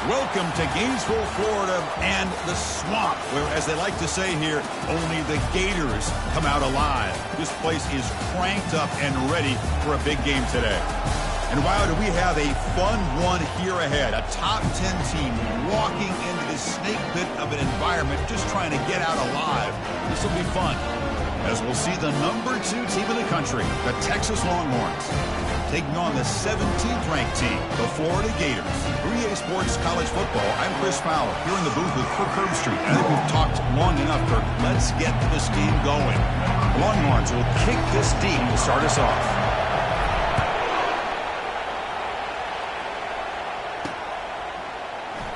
Welcome to Gainesville, Florida, and the swamp, where, as they like to say here, only the Gators come out alive. This place is cranked up and ready for a big game today. And wow, do we have a fun one here ahead. A top 10 team walking into this snake pit of an environment, just trying to get out alive. This will be fun, as we'll see the #2 team in the country, the Texas Longhorns, taking on the 17th ranked team, the Florida Gators. 3A Sports College Football, I'm Chris Fowler, here in the booth with Kirk Herbstreit. I think we've talked long enough, Kirk. Let's get this game going. The Longhorns will kick this deep to start us off.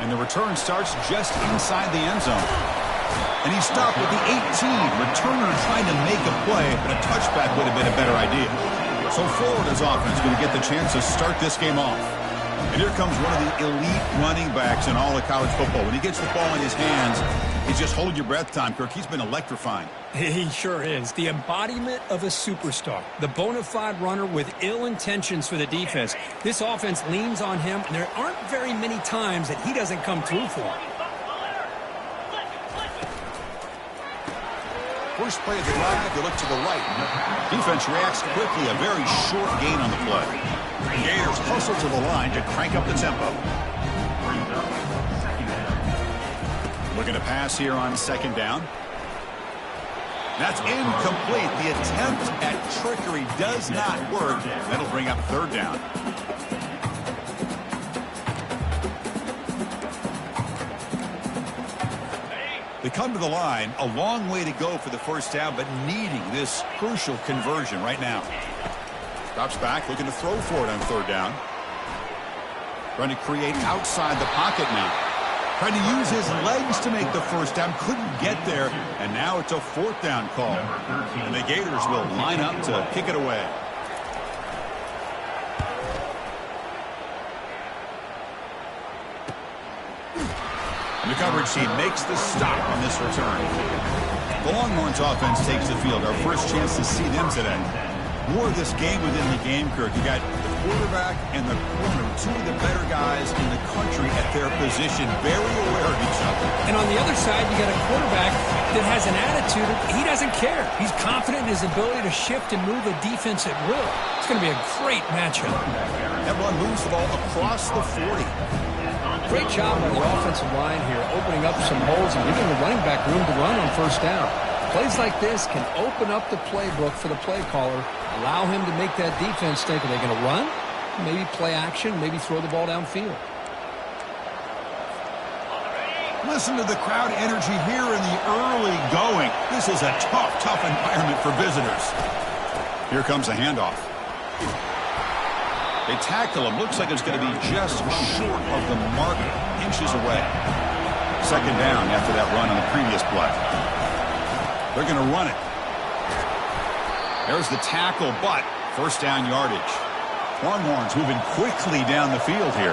And the return starts just inside the end zone. And he stopped with the 18. Returner trying to make a play, but a touchback would have been a better idea. So Florida's offense going to get the chance to start this game off. And here comes one of the elite running backs in all of college football. When he gets the ball in his hands, he's just hold your breath time, Kirk. He's been electrifying. He sure is. The embodiment of a superstar. The bona fide runner with ill intentions for the defense. This offense leans on him, and there aren't very many times that he doesn't come through for him. First play of the drive, they look to the right. Defense reacts quickly, a very short gain on the play. The Gators hustle to the line to crank up the tempo. Looking to pass here on second down. That's incomplete. The attempt at trickery does not work. That'll bring up third down. They come to the line, a long way to go for the first down, but needing this crucial conversion right now. Drops back, looking to throw for it on third down. Trying to create outside the pocket now. Trying to use his legs to make the first down. Couldn't get there, and now it's a fourth down call. And the Gators will line up to kick it away. And the coverage team makes the stop on this return. The Longhorns offense takes the field. Our first chance to see them today. More of this game within the game, Kirk. You got the quarterback and the corner, two of the better guys in the country at their position, very aware of each other. And on the other side, you got a quarterback that has an attitude of he doesn't care. He's confident in his ability to shift and move a defense at will. It's going to be a great matchup. That run moves the ball across the 40. Great job on the offensive line here, opening up some holes and giving the running back room to run on first down. Plays like this can open up the playbook for the play caller, allow him to make that defense think, are they going to run? Maybe play action, maybe throw the ball downfield. Listen to the crowd energy here in the early going. This is a tough environment for visitors. Here comes a handoff. They tackle him. Looks like it's going to be just short of the mark, inches away. Second down after that run on the previous play. They're going to run it. There's the tackle, but first down yardage. Longhorns moving quickly down the field here.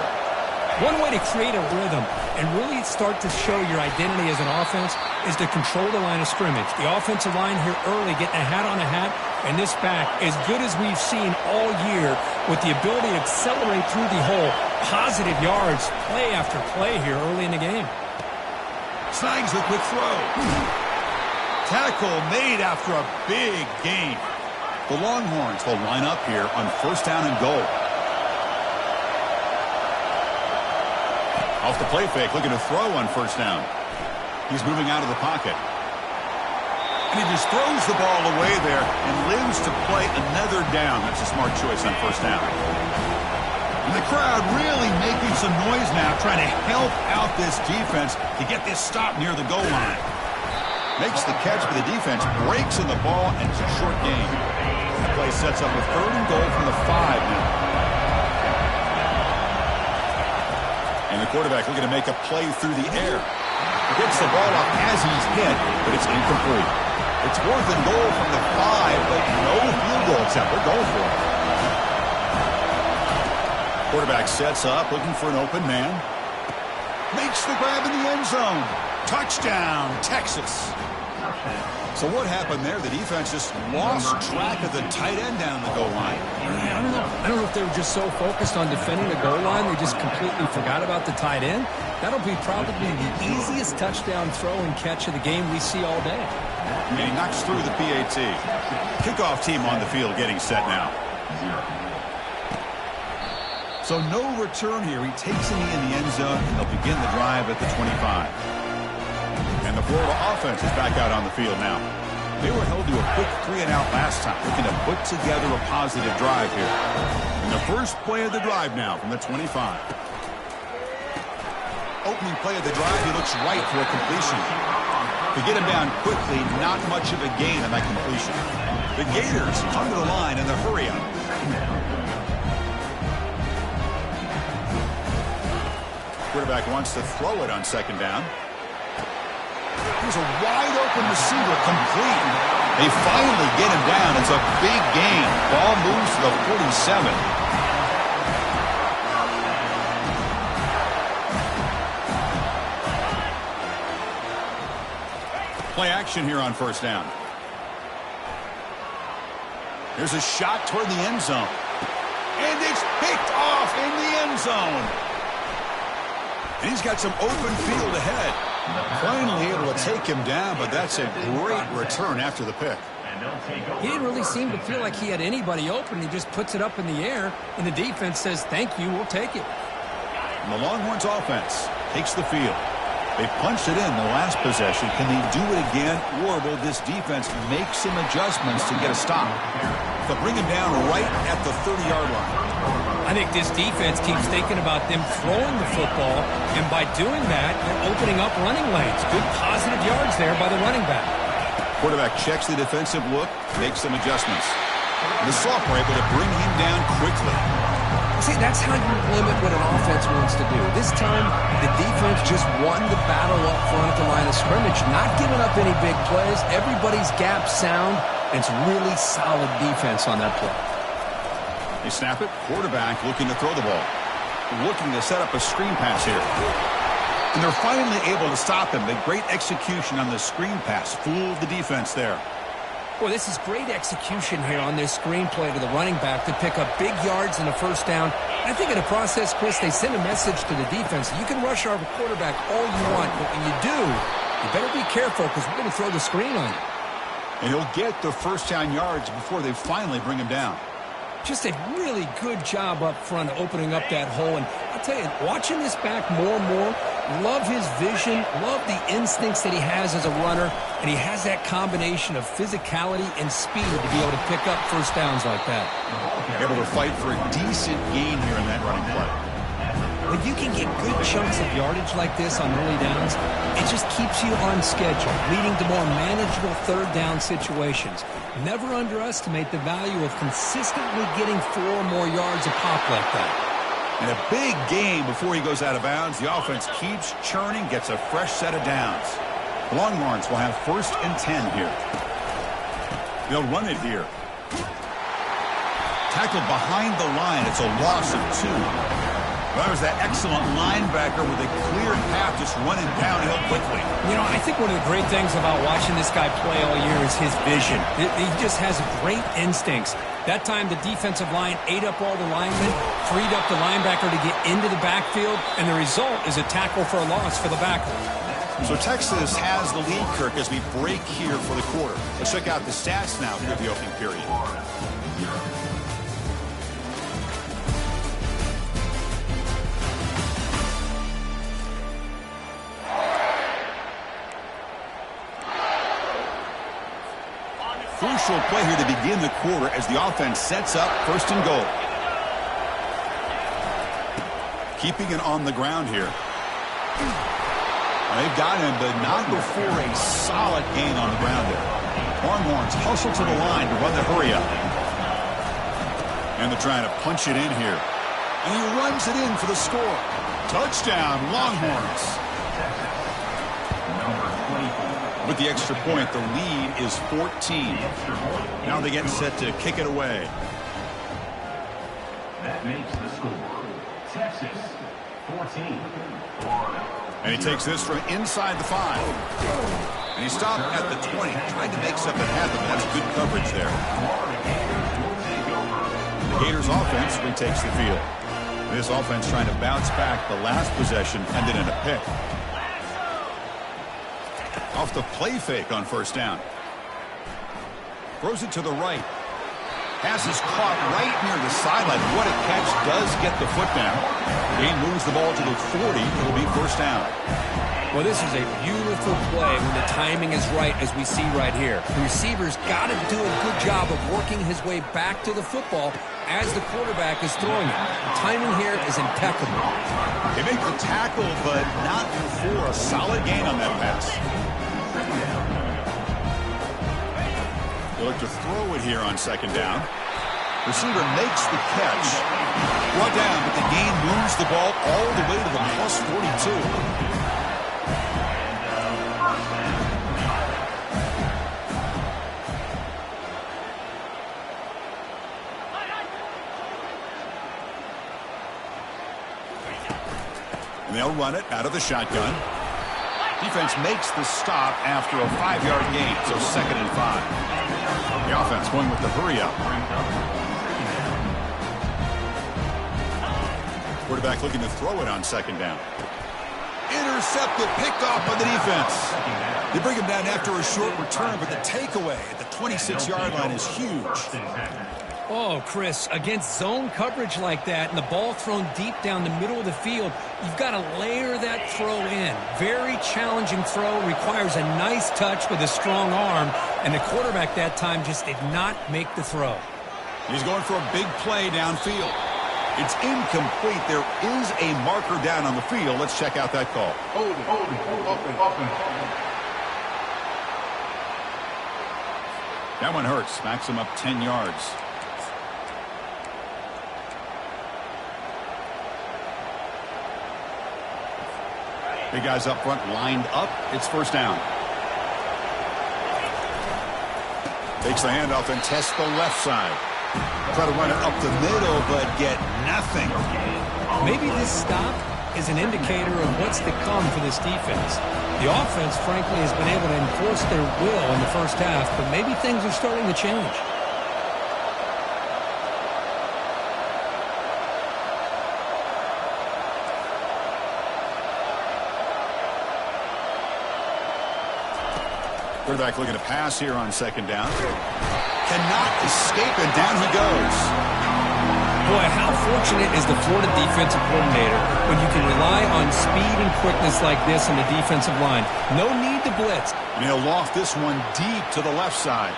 One way to create a rhythm and really start to show your identity as an offense is to control the line of scrimmage. The offensive line here early getting a hat on a hat, and this back, as good as we've seen all year, with the ability to accelerate through the hole, positive yards, play after play here early in the game. Snags the quick throw. Tackle made after a big gain. The Longhorns will line up here on first down and goal. Off the play fake, looking to throw on first down. He's moving out of the pocket. And he just throws the ball away there and lives to play another down. That's a smart choice on first down. And the crowd really making some noise now, trying to help out this defense to get this stop near the goal line. Makes the catch, but the defense breaks in the ball, and it's a short gain. The play sets up a third and goal from the 5 now. And the quarterback looking to make a play through the air. Gets the ball up as he's hit, but it's incomplete. It's fourth and goal from the 5, but no field goal attempt. They're going for it. Quarterback sets up, looking for an open man. Makes the grab in the end zone. Touchdown, Texas. So what happened there? The defense just lost track of the tight end down the goal line. I don't know if they were just so focused on defending the goal line, they just completely forgot about the tight end. That'll be probably the easiest touchdown throw and catch of the game we see all day. And he knocks through the PAT. Kickoff team on the field getting set now. So no return here. He takes him in the end zone. They'll begin the drive at the 25. And the Florida offense is back out on the field now. They were held to a quick 3-and-out last time, looking to put together a positive drive here. And the first play of the drive now from the 25. Opening play of the drive, he looks right for a completion. To get him down quickly, not much of a gain on that completion. The Gators come to the line in the hurry-up. Quarterback wants to throw it on second down. Here's a wide-open receiver, complete. They finally get him down. It's a big gain. Ball moves to the 47. Play action here on first down. There's a shot toward the end zone. And it's picked off in the end zone. And he's got some open field ahead. Finally able to take him down, but that's a great return after the pick. He didn't really seem to feel like he had anybody open. He just puts it up in the air, and the defense says, thank you, we'll take it. And the Longhorns offense takes the field. They punched it in the last possession. Can they do it again, or will this defense make some adjustments to get a stop? They'll bring him down right at the 30-yard line. I think this defense keeps thinking about them throwing the football, and by doing that, they're opening up running lanes. Good positive yards there by the running back. Quarterback checks the defensive look, makes some adjustments. The sophomore able to bring him down quickly. See, that's how you limit what an offense wants to do. This time, the defense just won the battle up front at the line of scrimmage, not giving up any big plays. Everybody's gap sound, and it's really solid defense on that play. They snap it. Quarterback looking to throw the ball. Looking to set up a screen pass here. And they're finally able to stop him. The great execution on the screen pass. Fooled the defense there. Boy, this is great execution here on this screenplay to the running back to pick up big yards and a first down. I think in the process, Chris, they send a message to the defense. You can rush our quarterback all you want, but when you do, you better be careful because we're going to throw the screen on you. And he'll get the first down yards before they finally bring him down. Just a really good job up front opening up that hole. And I'll tell you, watching this back more and more, love his vision, love the instincts that he has as a runner, and he has that combination of physicality and speed to be able to pick up first downs like that. Able to fight for a decent gain here in that running play. When you can get good chunks of yardage like this on early downs, it just keeps you on schedule, leading to more manageable third down situations. Never underestimate the value of consistently getting 4 or more yards a pop like that. And a big gain before he goes out of bounds. The offense keeps churning, gets a fresh set of downs. Longhorns will have 1st and 10 here. They'll run it here. Tackled behind the line. It's a loss of 2. Well, there's that excellent linebacker with a clear path just running downhill quickly. You know, I think one of the great things about watching this guy play all year is his vision. He just has great instincts. That time, the defensive line ate up all the linemen, freed up the linebacker to get into the backfield, and the result is a tackle for a loss for the backer. So Texas has the lead, Kirk, as we break here for the quarter. Let's check out the stats now for the opening period. Crucial play here to begin the quarter as the offense sets up 1st and goal. Keeping it on the ground here. They've got him, but not before a solid gain on the ground there. Longhorns hustle to the line to run the hurry up. And they're trying to punch it in here. And he runs it in for the score. Touchdown, Longhorns. With the extra point, the lead is 14. Now they get set to kick it away. That makes the score Texas 14, Florida. And he takes this from inside the 5. And he stopped at the 20, trying to make something happen. That's good coverage there. The Gators offense retakes the field. This offense trying to bounce back. The last possession ended in a pick. Off the play fake on 1st down. Throws it to the right. Pass is caught right near the sideline. What a catch. Does get the foot down. Gain moves the ball to the 40. It'll be 1st down. Well, this is a beautiful play when the timing is right, as we see right here. The receiver's got to do a good job of working his way back to the football as the quarterback is throwing it. The timing here is impeccable. They make the tackle, but not before a solid gain on that pass. They look to throw it here on 2nd down. Receiver makes the catch. Brought down, but the gain moves the ball all the way to the plus 42. And they'll run it out of the shotgun. Defense makes the stop after a 5-yard gain, so 2nd and 5. The offense going with the hurry up. Quarterback looking to throw it on 2nd down. Intercepted, picked off by the defense. They bring him down after a short return, but the takeaway at the 26-yard line is huge. Oh, Chris, against zone coverage like that and the ball thrown deep down the middle of the field, you've got to layer that throw in. Very challenging throw, requires a nice touch with a strong arm, and the quarterback that time just did not make the throw. He's going for a big play downfield. It's incomplete. There is a marker down on the field. Let's check out that call. Hold it. That one hurts. Smacks him up 10 yards. Big guys up front lined up. It's 1st down. Takes the handoff and tests the left side. Try to run it up the middle, but get nothing. Maybe this stop is an indicator of what's to come for this defense. The offense, frankly, has been able to enforce their will in the first half, but maybe things are starting to change. Quarterback looking to pass here on second down. Cannot escape, and down he goes. Boy, how fortunate is the Florida defensive coordinator when you can rely on speed and quickness like this in the defensive line. No need to blitz. And he'll loft this one deep to the left side.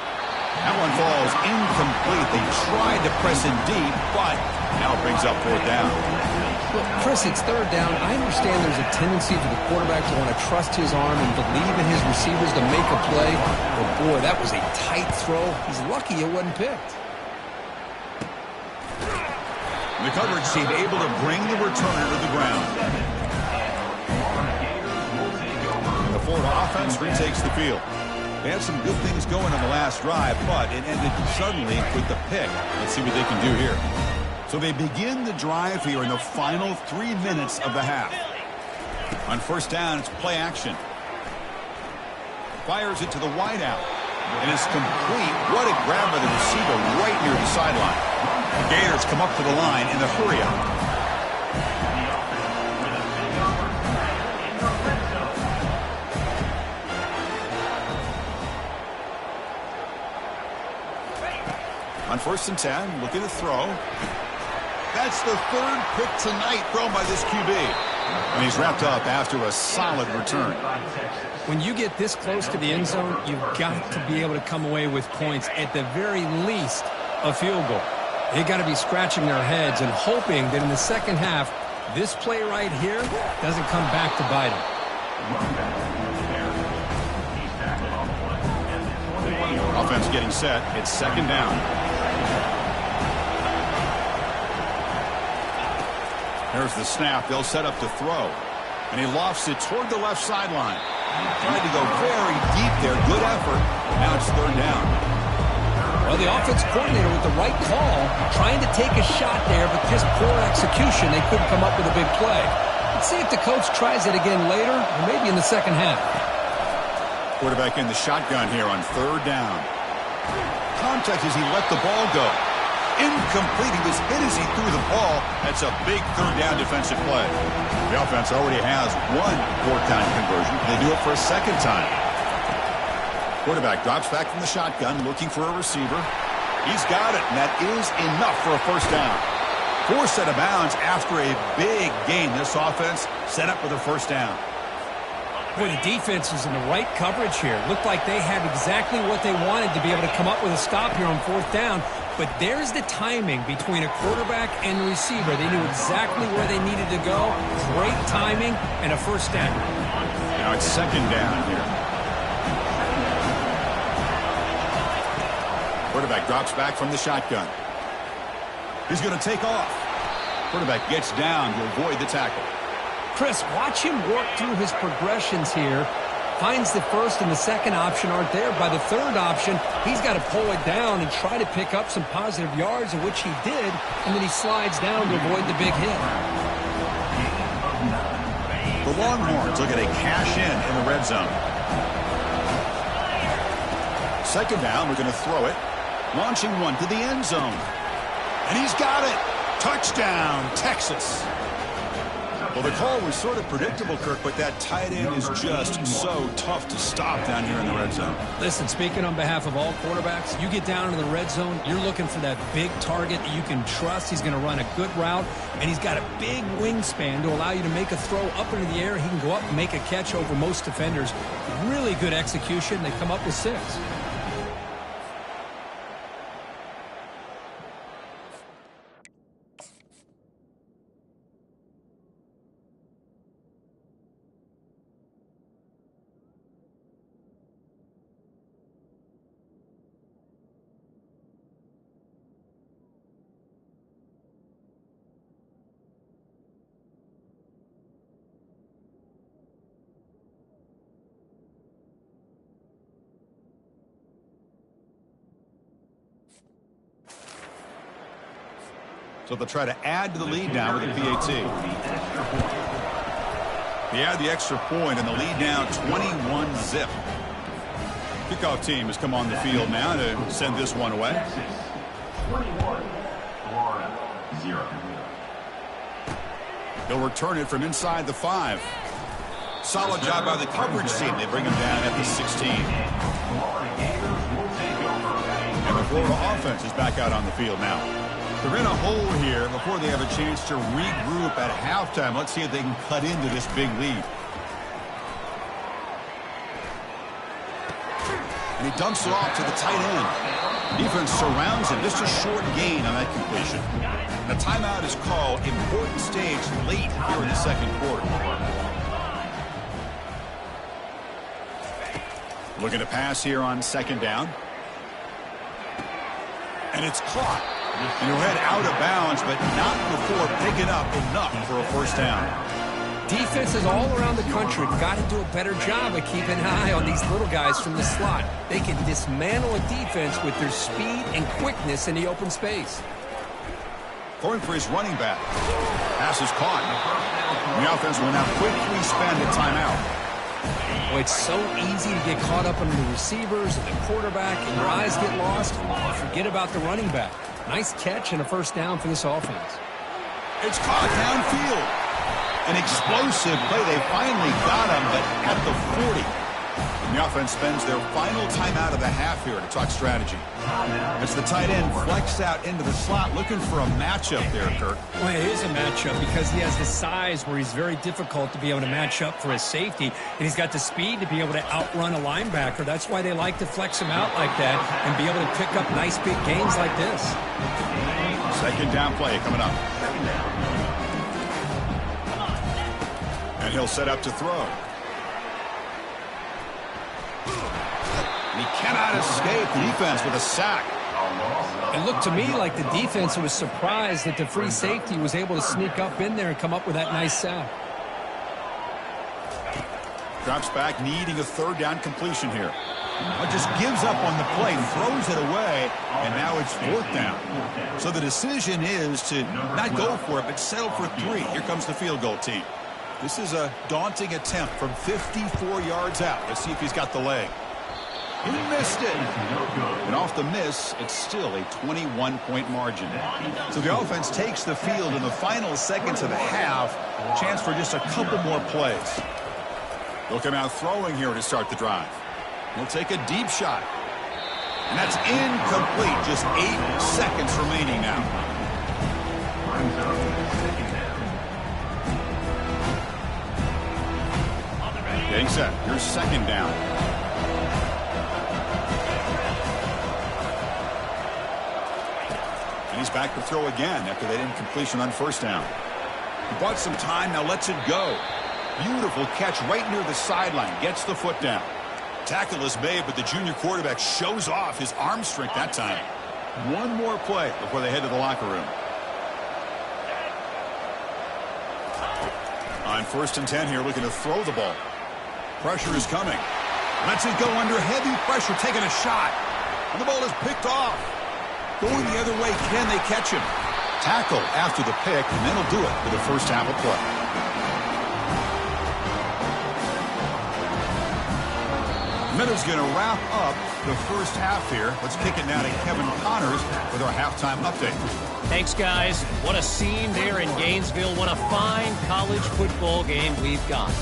That one falls incomplete. They tried to press it deep, but now it brings up fourth down. Look, Chris, it's third down. I understand there's a tendency for the quarterback to want to trust his arm and believe in his receivers to make a play. But, boy, that was a tight throw. He's lucky it wasn't picked. The coverage team able to bring the returner to the ground. The Florida offense retakes the field. They had some good things going on the last drive, but it ended suddenly with the pick. Let's see what they can do here. So they begin the drive here in the final 3 minutes of the half. On first down, it's play action. Fires it to the wideout. And it's complete. What a grab by the receiver right near the sideline. The Gators come up to the line in the hurry-up. On first and 10, looking to throw. That's the third pick tonight thrown by this QB. And he's wrapped up after a solid return. When you get this close to the end zone, you've got to be able to come away with points, at the very least, a field goal. They got to be scratching their heads and hoping that in the second half, this play right here doesn't come back to bite them. Offense getting set. It's second down. There's the snap. They'll set up to throw. And he lofts it toward the left sideline. Tried to go very deep there. Good effort. Now it's third down. Well, the offense coordinator with the right call, trying to take a shot there, but just poor execution. They couldn't come up with a big play. Let's see if the coach tries it again later, or maybe in the second half. Quarterback in the shotgun here on third down. Contact as he let the ball go. Incomplete. He was hit as he threw the ball. That's a big third down defensive play. The offense already has one fourth down conversion. They do it for a second time. Quarterback drops back from the shotgun, looking for a receiver. He's got it, and that is enough for a first down. Forced out of bounds after a big gain. This offense set up with a first down. Boy, the defense was in the right coverage here. Looked like they had exactly what they wanted to be able to come up with a stop here on fourth down. But there's the timing between a quarterback and the receiver. They knew exactly where they needed to go. Great timing and a first down. Now it's second down here. Quarterback drops back from the shotgun. He's going to take off. Quarterback gets down to avoid the tackle. Chris, watch him work through his progressions here. Finds the first and the second option aren't there. By the third option, he's got to pull it down and try to pick up some positive yards, of which he did, and then he slides down to avoid the big hit. The Longhorns look at a cash in the red zone. Second down, we're going to throw it. Launching one to the end zone. And he's got it. Touchdown, Texas. Well, the call was sort of predictable, Kirk, but that tight end is just so tough to stop down here in the red zone. Listen, speaking on behalf of all quarterbacks, you get down into the red zone, you're looking for that big target that you can trust. He's going to run a good route, and he's got a big wingspan to allow you to make a throw up into the air. He can go up and make a catch over most defenders. Really good execution. They come up with 6. So they'll try to add to the lead now with a PAT. He had the extra point, and the lead now 21-zip. Kickoff team has come on the field now to send this one away. Texas 21, Florida 0. He'll return it from inside the 5. Solid job by the coverage team. They bring him down at the 16. And the Florida offense is back out on the field now. They're in a hole here before they have a chance to regroup at halftime. Let's see if they can cut into this big lead. And he dumps it off to the tight end. Defense surrounds him. Just a short gain on that completion. The timeout is called. Important stage late here in the second quarter. Looking to pass here on second down. And it's caught. And he'll head out of bounds, but not before picking up enough for a first down. Defenses all around the country got to do a better job of keeping an eye on these little guys from the slot. They can dismantle a defense with their speed and quickness in the open space. Going for his running back. Pass is caught. The offense will now quickly spend a timeout. Well, it's so easy to get caught up on the receivers and the quarterback, and your eyes get lost. You forget about the running back. Nice catch and a first down for this offense. It's caught downfield. An explosive play. They finally got him, but at the 40. And the offense spends their final timeout of the half here to talk strategy. It's the tight end flexed out into the slot, looking for a matchup there, Kirk. Well, it is a matchup because he has the size where he's very difficult to be able to match up for his safety, and he's got the speed to be able to outrun a linebacker. That's why they like to flex him out like that and be able to pick up nice big gains like this. Second down play coming up. And he'll set up to throw. He cannot escape the defense with a sack. It looked to me like the defense was surprised that the free safety was able to sneak up in there and come up with that nice sack. Drops back, needing a third down completion here. But just gives up on the play and throws it away, and now it's fourth down. So the decision is to not go for it, but settle for 3. Here comes the field goal team. This is a daunting attempt from 54 yards out. Let's see if he's got the leg. He missed it. And off the miss, it's still a 21-point margin. So the offense takes the field in the final seconds of the half. Chance for just a couple more plays. They'll come out throwing here to start the drive. He'll take a deep shot. And that's incomplete. Just 8 seconds remaining now. Getting set. Here's second down. And he's back to throw again after that incompletion on first down. He bought some time, now lets it go. Beautiful catch right near the sideline. Gets the foot down. Tackle is made, but the junior quarterback shows off his arm strength that time. One more play before they head to the locker room. On 1st and 10 here, looking to throw the ball. Pressure is coming. Lets it go under heavy pressure, taking a shot. And the ball is picked off. Going the other way, can they catch him? Tackle after the pick, and then he'll do it for the first half of play. Minutes going to wrap up the first half here. Let's kick it now to Kevin Connors with our halftime update. Thanks, guys. What a scene there in Gainesville. What a fine college football game we've got.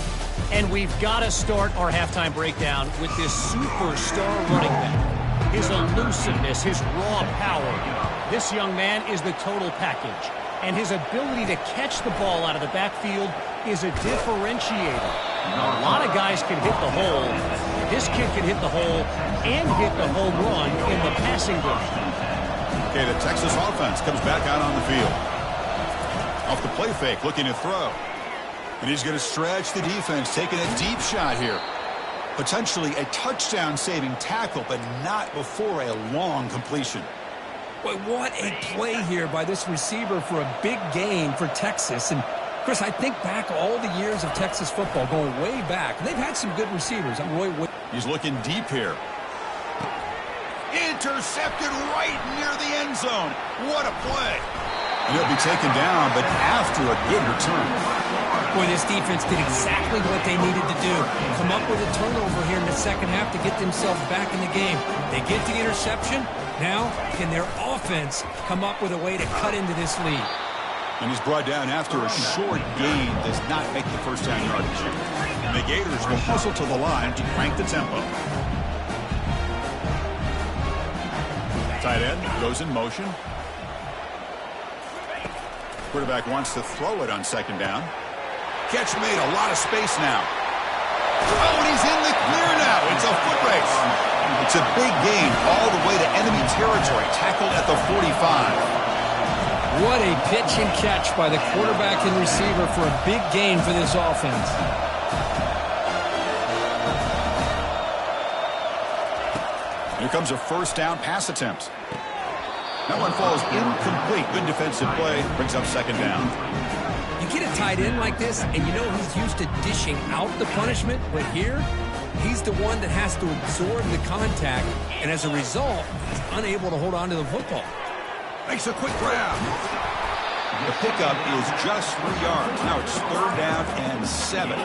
And we've got to start our halftime breakdown with this superstar running back. His elusiveness, his raw power. This young man is the total package. And his ability to catch the ball out of the backfield is a differentiator. A lot of guys can hit the hole. This kid can hit the hole and hit the home run in the passing game. Okay, the Texas offense comes back out on the field. Off the play fake, looking to throw. And he's going to stretch the defense, taking a deep shot here. Potentially a touchdown-saving tackle, but not before a long completion. Boy, what a play here by this receiver for a big gain for Texas. And, Chris, I think back all the years of Texas football, going way back. They've had some good receivers. He's looking deep here. Intercepted right near the end zone. What a play. And he'll be taken down, but after a good return. Boy, this defense did exactly what they needed to do. Come up with a turnover here in the second half to get themselves back in the game. They get the interception. Now, can their offense come up with a way to cut into this lead? And he's brought down after a short gain, does not make the first down yardage. And the Gators will hustle to the line to crank the tempo. Tight end goes in motion. Quarterback wants to throw it on second down. Catch made, a lot of space now. Oh, and he's in the clear now. It's a foot race. It's a big gain all the way to enemy territory, tackled at the 45. What a pitch and catch by the quarterback and receiver for a big gain for this offense. Here comes a first down pass attempt. That one falls incomplete. Good defensive play. Brings up second down. You get a tight end like this, and you know he's used to dishing out the punishment, but here, he's the one that has to absorb the contact, and as a result, he's unable to hold on to the football. Makes a quick grab. The pickup is just 3 yards. Now it's third down and 7.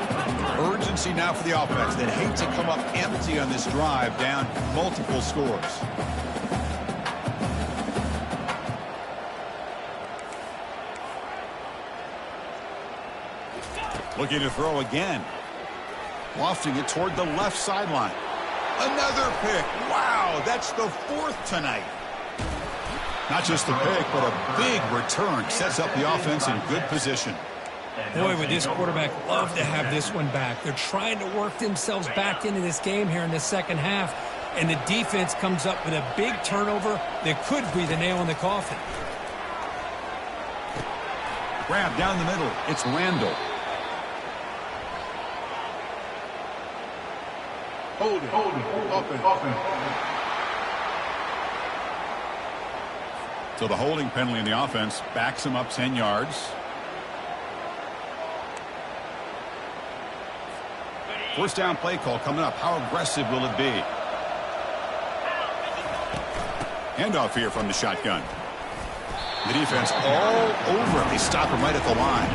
Urgency now for the offense that hate to come up empty on this drive, down multiple scores. Looking to throw again. Lofting it toward the left sideline. Another pick. Wow, that's the 4th tonight. Not just the pick, but a big return. Sets up the offense in good position. Boy, would this quarterback love to have this one back. They're trying to work themselves back into this game here in the second half, and the defense comes up with a big turnover that could be the nail in the coffin. Grab down the middle. It's Randall. Hold it. Open. So the holding penalty in the offense backs him up 10 yards. First down play call coming up. How aggressive will it be? Handoff here from the shotgun. The defense all over him. They stop him right at the line.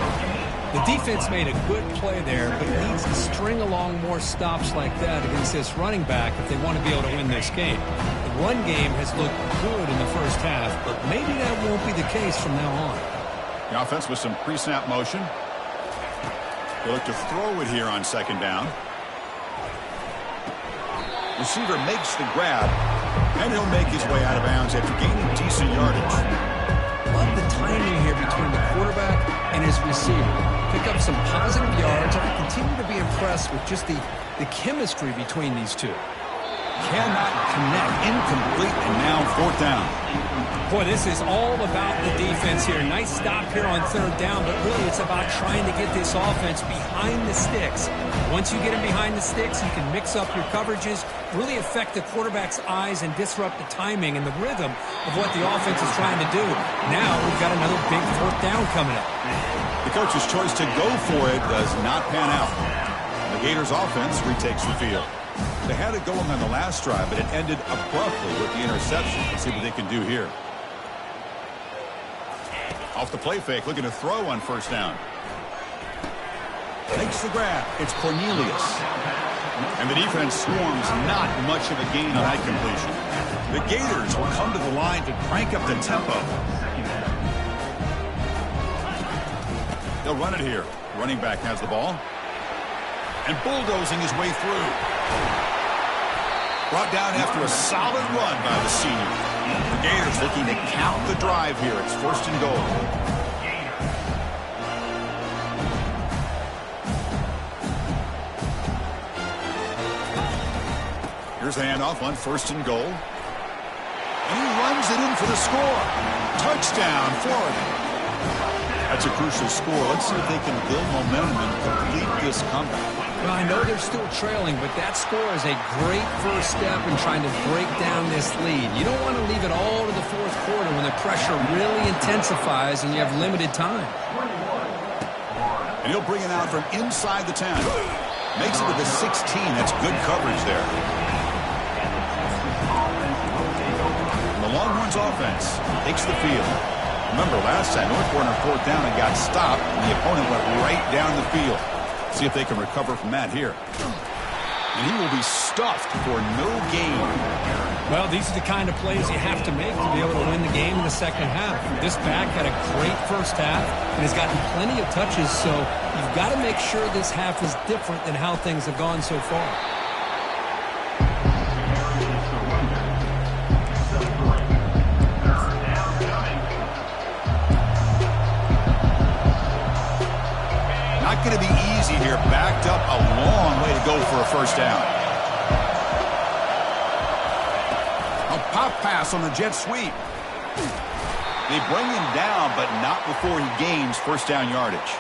The defense made a good play there, but it needs to string along more stops like that against this running back if they want to be able to win this game. The run game has looked good in the first half, but maybe that won't be the case from now on. The offense with some pre-snap motion. They look to throw it here on second down. Receiver makes the grab, and he'll make his way out of bounds after gaining decent yardage. Love the timing here between the quarterback and his receiver. Pick up some positive yards, and I continue to be impressed with just the chemistry between these two. Cannot connect. Incomplete, and now fourth down. Boy, this is all about the defense here. Nice stop here on third down, but really it's about trying to get this offense behind the sticks. Once you get them behind the sticks, you can mix up your coverages, really affect the quarterback's eyes and disrupt the timing and the rhythm of what the offense is trying to do. Now we've got another big fourth down coming up. The coach's choice to go for it does not pan out. The Gators offense retakes the field. They had it going on the last drive, but it ended abruptly with the interception. Let's see what they can do here. Off the play fake, looking to throw on first down. Makes the grab. It's Cornelius. And the defense swarms not much of a gain on that completion. The Gators will come to the line to crank up the tempo. They'll run it here. Running back has the ball. And bulldozing his way through. Brought down after a solid run by the senior. The Gators looking to count the drive here. It's first and goal. Here's the handoff on first and goal. And he runs it in for the score. Touchdown, Florida. That's a crucial score. Let's see if they can build momentum and complete this comeback. Well, I know they're still trailing, but that score is a great first step in trying to break down this lead. You don't want to leave it all to the fourth quarter when the pressure really intensifies and you have limited time. And he'll bring it out from inside the 10. Makes it to the 16. That's good coverage there. And the Longhorns offense takes the field. Remember, last time, North were on 4th down and got stopped, and the opponent went right down the field. See if they can recover from that here. And he will be stuffed for no gain. Well, these are the kind of plays you have to make to be able to win the game in the second half. This back had a great first half and has gotten plenty of touches, so you've got to make sure this half is different than how things have gone so far. Not going to be easy here. Backed up a long way to go for a first down. A pop pass on the jet sweep. They bring him down, but not before he gains first down yardage.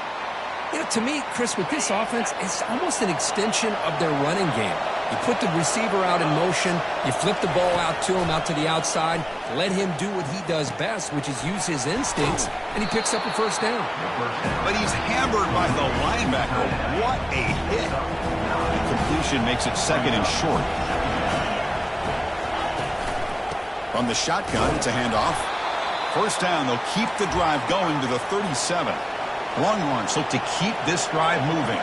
You know, to me, Chris, with this offense, it's almost an extension of their running game. You put the receiver out in motion, you flip the ball out to him, out to the outside, let him do what he does best, which is use his instincts, and he picks up a first down. But he's hammered by the linebacker. What a hit. The completion makes it 2nd and short. From the shotgun, it's a handoff. First down, they'll keep the drive going to the 37. Longhorns look to keep this drive moving.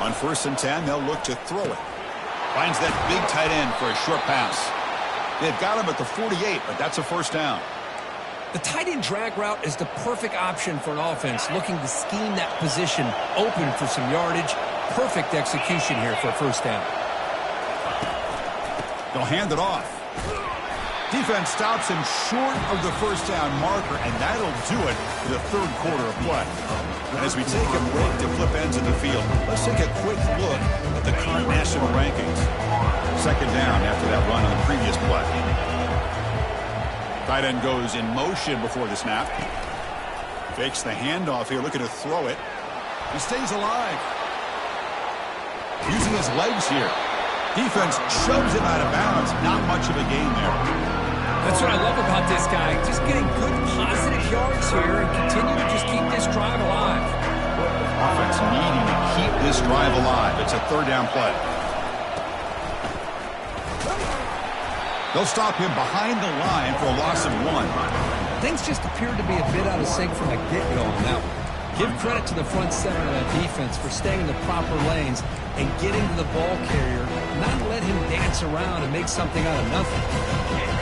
On 1st and 10, they'll look to throw it. Finds that big tight end for a short pass. They've got him at the 48, but that's a first down. The tight end drag route is the perfect option for an offense looking to scheme that position open for some yardage. Perfect execution here for a first down. They'll hand it off. Defense stops him short of the first down marker, and that'll do it for the 3rd quarter of play. And as we take a break to flip ends of the field, let's take a quick look at the current national rankings. 2nd down after that run on the previous play. Tight end goes in motion before the snap. Fakes the handoff here, looking to throw it. He stays alive. Using his legs here. Defense shoves him out of bounds. Not much of a gain there. That's what I love about this guy. Just getting good positive yards here and continue to just keep this drive alive. Offense needing to keep this drive alive. It's a 3rd down play. They'll stop him behind the line for a loss of 1. Things just appeared to be a bit out of sync from the get-go on that one. Give credit to the front seven of that defense for staying in the proper lanes and getting to the ball carrier, not let him dance around and make something out of nothing.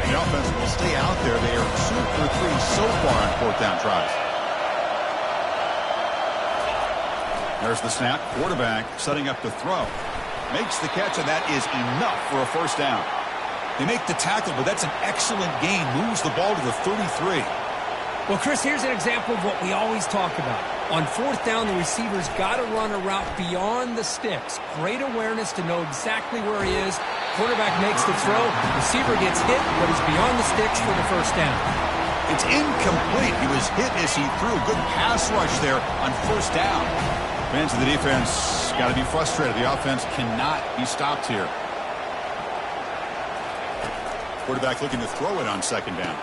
The offense will stay out there. They are 2 for 3 so far on 4th down tries. There's the snap. Quarterback setting up to throw. Makes the catch, and that is enough for a first down. They make the tackle, but that's an excellent gain. Moves the ball to the 33. Well, Chris, here's an example of what we always talk about. On 4th down, the receiver's got to run a route beyond the sticks. Great awareness to know exactly where he is. Quarterback makes the throw. Receiver gets hit, but he's beyond the sticks for the first down. It's incomplete. He was hit as he threw. Good pass rush there on 1st down. Fans of the defense got to be frustrated. The offense cannot be stopped here. Quarterback looking to throw it on 2nd down.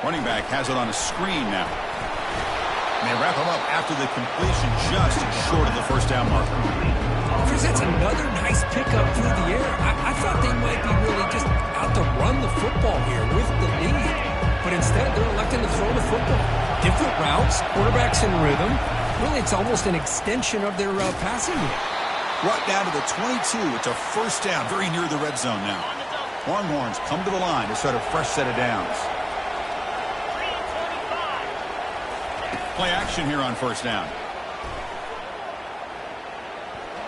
Running back has it on a screen now. And they wrap him up after the completion just short of the first down marker. Chris, that's another nice pickup through the air. I thought they might be really just out to run the football here with the lead. But instead, they're electing to throw the football. Different routes, quarterbacks in rhythm. Really, it's almost an extension of their passing game. Brought down to the 22. It's a first down, very near the red zone now. Longhorns come to the line to start a fresh set of downs. Play action here on 1st down.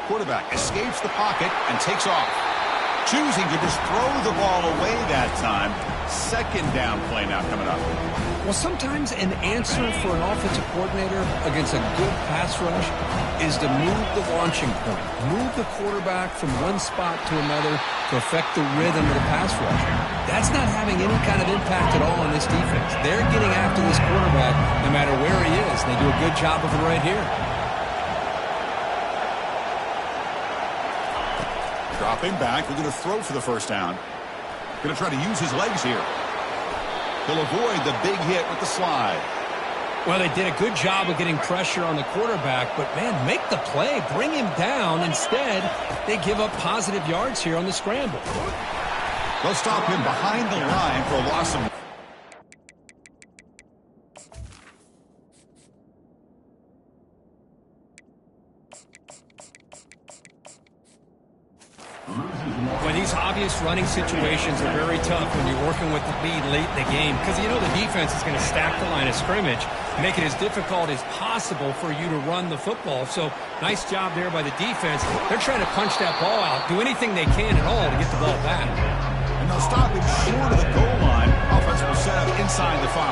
Quarterback escapes the pocket and takes off. Choosing to just throw the ball away that time. 2nd down play now coming up. Well, sometimes an answer for an offensive coordinator against a good pass rush is to move the launching point. Move the quarterback from one spot to another to affect the rhythm of the pass rush. That's not having any kind of impact at all on this defense. They're getting after this quarterback no matter where he is. And they do a good job of it right here. Dropping back. We're going to throw for the first down. Going to try to use his legs here. He'll avoid the big hit with the slide. Well, they did a good job of getting pressure on the quarterback, but, man, make the play. Bring him down. Instead, they give up positive yards here on the scramble. They'll stop him behind the line for a loss of... Well, these obvious running situations are very tough when you're working with the lead late in the game because you know the defense is going to stack the line of scrimmage, make it as difficult as possible for you to run the football. So, nice job there by the defense. They're trying to punch that ball out, do anything they can at all to get the ball back. And they'll stop him short of the goal line. Offense will set up inside the 5.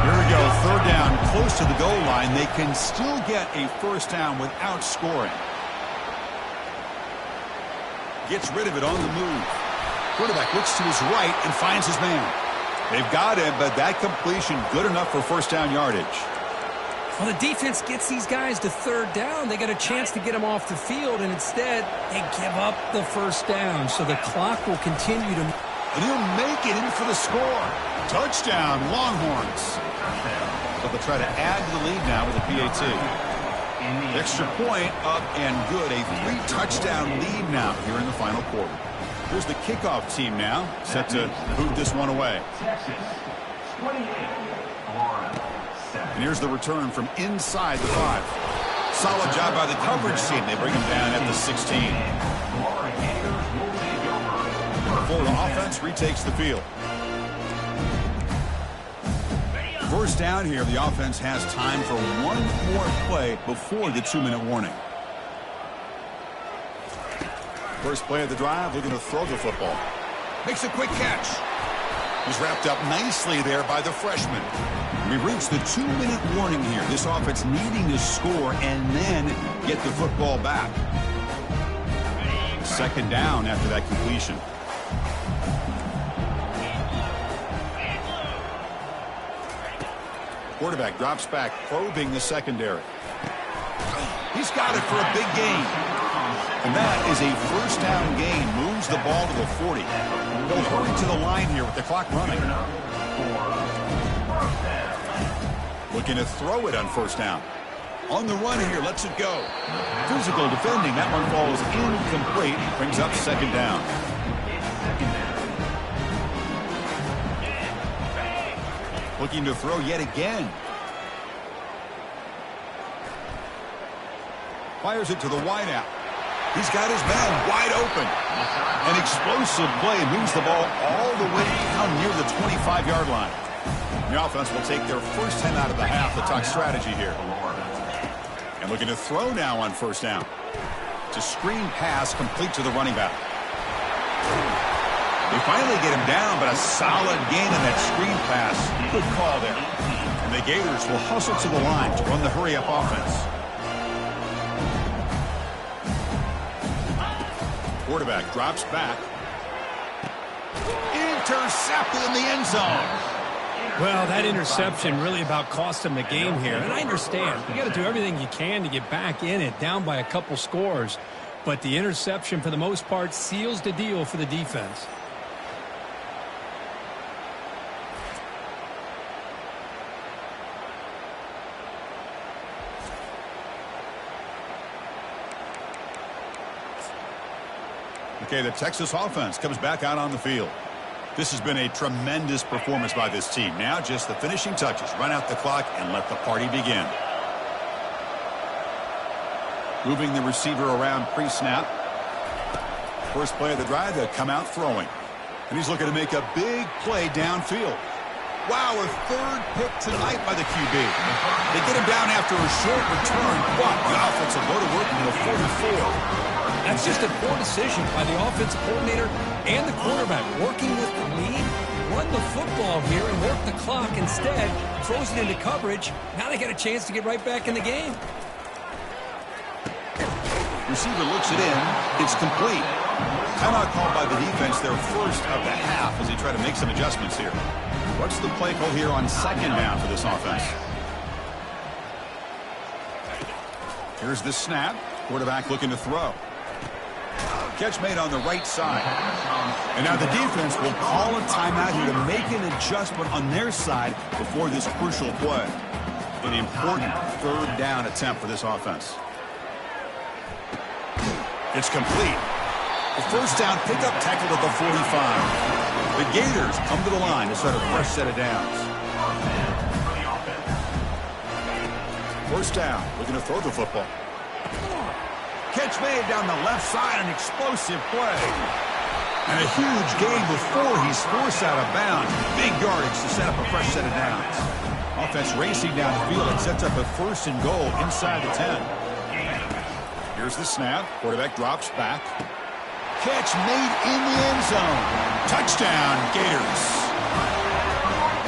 Here we go, third down, close to the goal line. They can still get a first down without scoring. Gets rid of it on the move. Quarterback looks to his right and finds his man. They've got him, but that completion good enough for first down yardage. Well, the defense gets these guys to third down. They got a chance to get them off the field, and instead they give up the first down. So the clock will continue to... And he'll make it in for the score. Touchdown, Longhorns. But they'll try to add to the lead now with a PAT. Extra point up and good. A 3-touchdown lead now here in the final quarter. Here's the kickoff team now, set to boot this one away. Texas, 28, Florida, 7. And here's the return from inside the 5. Solid job by the coverage team. They bring him down at the 16. Florida Gators will take over. Florida offense retakes the field. First down here, the offense has time for one more play before the 2-minute warning. First play of the drive, looking to throw the football. Makes a quick catch. He's wrapped up nicely there by the freshman. We've reached the 2-minute warning here. This offense needing to score and then get the football back. Second down after that completion. Quarterback drops back, probing the secondary. He's got it for a big gain. And that is a first down gain. Moves the ball to the 40. He'll hurry to the line here with the clock running. Looking to throw it on first down. On the run here, lets it go. Physical defending. That one falls incomplete. Brings up second down. Looking to throw yet again. Fires it to the wideout. He's got his man wide open. An explosive play moves the ball all the way down near the 25-yard line. The offense will take their first 10 out of the half. The talk strategy here. And looking to throw now on first down. To screen pass complete to the running back. They finally get him down, but a solid gain on that screen pass. Good call there. And the Gators will hustle to the line to run the hurry-up offense. Quarterback drops back. Intercepted in the end zone. Well, that interception really about cost them the game here. And I understand. You got to do everything you can to get back in it, down by a couple scores. But the interception, for the most part, seals the deal for the defense. Okay, the Texas offense comes back out on the field. This has been a tremendous performance by this team. Now just the finishing touches. Run out the clock and let the party begin. Moving the receiver around pre-snap. First play of the drive, they'll come out throwing. And he's looking to make a big play downfield. Wow, a third pick tonight by the QB. They get him down after a short return, but the offense will go to work in the 44. That's just a poor decision by the offensive coordinator and the quarterback. Working with the lead, run the football here and work the clock instead. Throws it into coverage. Now they got a chance to get right back in the game. Receiver looks it in. It's complete. Timeout called by the defense, their first of the half, as they try to make some adjustments here. What's the play call here on second down for this offense? Here's the snap. Quarterback looking to throw. Catch made on the right side. And now the defense will call a timeout here to make an adjustment on their side before this crucial play. An important third down attempt for this offense. It's complete. The first down pickup tackled at the 45. The Gators come to the line to start a fresh set of downs. First down, looking to throw the football. Catch made down the left side, an explosive play. And a huge gain before he's forced out of bounds. Big yardage to set up a fresh set of downs. Offense racing down the field. It sets up a 1st and goal inside the 10. Here's the snap. Quarterback drops back. Catch made in the end zone. Touchdown, Gators.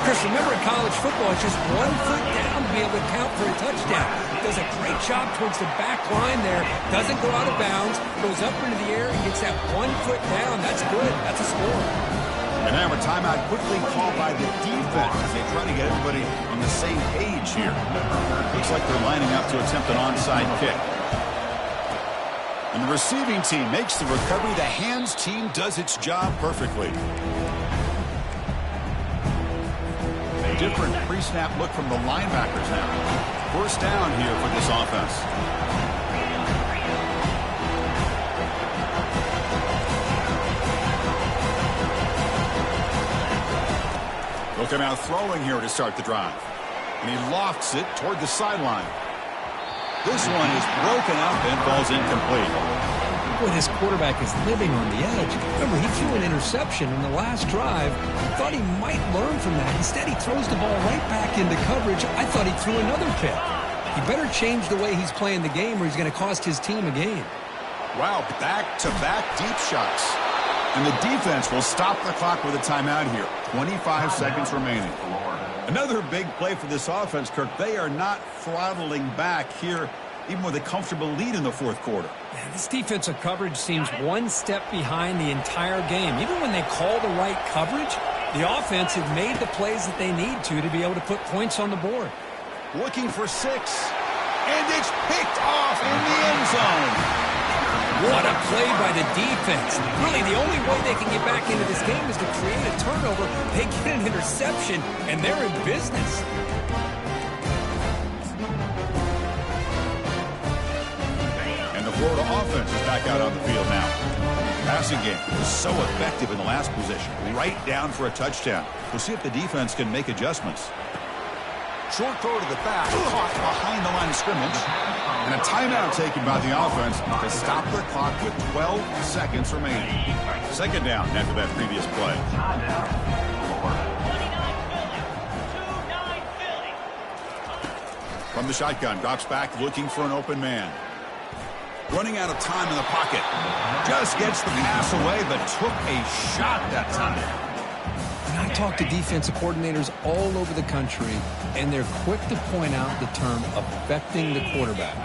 Chris, remember in college football, it's just 1 foot down to be able to count for a touchdown. Does a great job towards the back line there. Doesn't go out of bounds. Goes up into the air and gets that 1 foot down. That's good. That's a score. And now a timeout quickly called by the defense as they try to get everybody on the same page here. Looks like they're lining up to attempt an onside kick. And the receiving team makes the recovery. The hands team does its job perfectly. Different pre-snap look from the linebackers now. First down here for this offense. Looking out throwing here to start the drive. And he lofts it toward the sideline. This one is broken up and falls incomplete. Boy, this quarterback is living on the edge. Remember, he threw an interception in the last drive. Thought he might learn from that. Instead, he throws the ball right back into coverage. I thought he threw another pick. He better change the way he's playing the game or he's going to cost his team a game. Wow, back-to-back deep shots. And the defense will stop the clock with a timeout here. 25 seconds remaining. Another big play for this offense, Kirk. They are not throttling back here, even with a comfortable lead in the 4th quarter. Yeah, this defensive coverage seems 1 step behind the entire game. Even when they call the right coverage, the offense has made the plays that they need to be able to put points on the board. Looking for 6. And it's picked off in the end zone. What a play by the defense. Really, the only way they can get back into this game is to create a turnover. They get an interception, and they're in business. And the Florida offense is back out on the field now. Passing game was so effective in the last possession. Right down for a touchdown. We'll see if the defense can make adjustments. Short throw to the back, caught behind the line of scrimmage. And a timeout taken by the offense to stop the clock with 12 seconds remaining. 2nd down after that previous play. From the shotgun, drops back looking for an open man. Running out of time in the pocket. Just gets the pass away, but took a shot that time. And I talk to defensive coordinators all over the country, and they're quick to point out the term affecting the quarterback.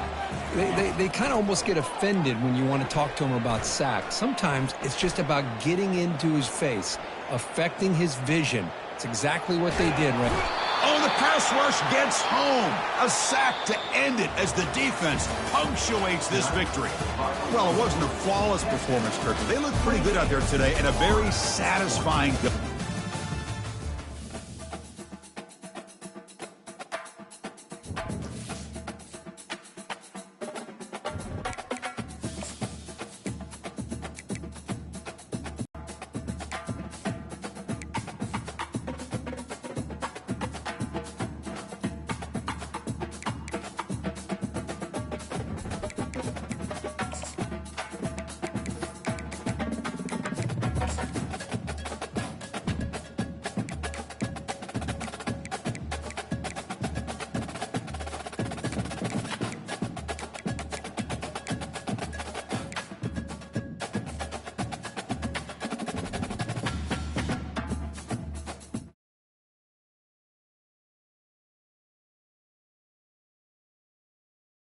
They kind of almost get offended when you want to talk to them about sacks. Sometimes it's just about getting into his face, affecting his vision. It's exactly what they did right now. Oh, the pass rush gets home. A sack to end it as the defense punctuates this victory. Well, it wasn't a flawless performance, Kirk, but they looked pretty good out there today and a very satisfying